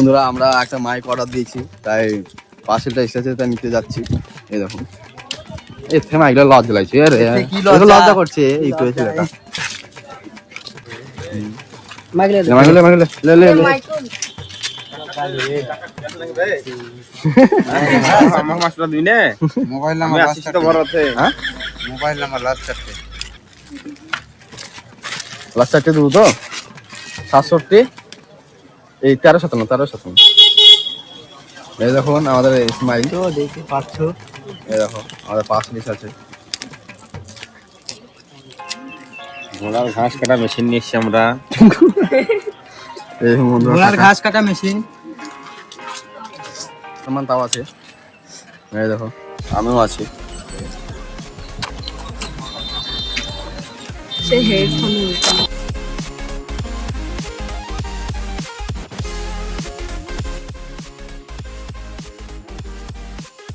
বন্ধুরা আমরা একটা মাইক অর্ডার দিয়েছি, তাই পার্সেলটা এসেছে, তাই নিতে যাচ্ছি। এই দেখুন, এই মাইকটা লজ্জা লাগছে, লজ্জা করছে এই তো ছেলেটা। মোবাইল নাম্বার লাস্ট চারটে দেবো তো, 67 এই 1357। এই দেখুন আমাদের ইসমাইল, দেখতে পাচ্ছ। এই দেখো আমাদের পার্সেল আছে। ঘোড়ার ঘাস কাটা মেশিন নিয়ে এসছি আমরা। এই বন্ধুরা ঘোড়ার ঘাস কাটা মেশিন সামান তাও আছে। এই দেখো আমিও আছি।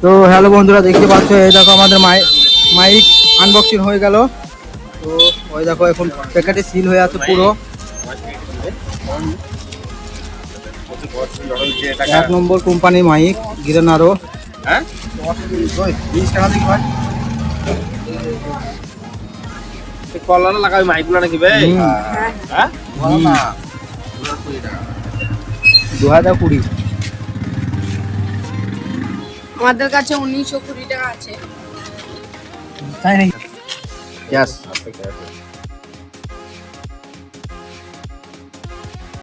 তো হ্যালো বন্ধুরা, দেখতে পাচ্ছ এই দেখো আমাদের মাইক আনবক্সিং হয়ে গেল। তো ওই দেখো এখন প্যাকেটে সিল হয়ে আছে পুরো। 1 নম্বর কোম্পানি মাইক গিরেনারো। হ্যাঁ 20 টাকা দিই ভাই। কলার লাগাই মাইকগুলো নাকি ভাই? হ্যাঁ 2020। আমাদের কাছে 1920 টাকা আছে। তাই নাকি? Yes.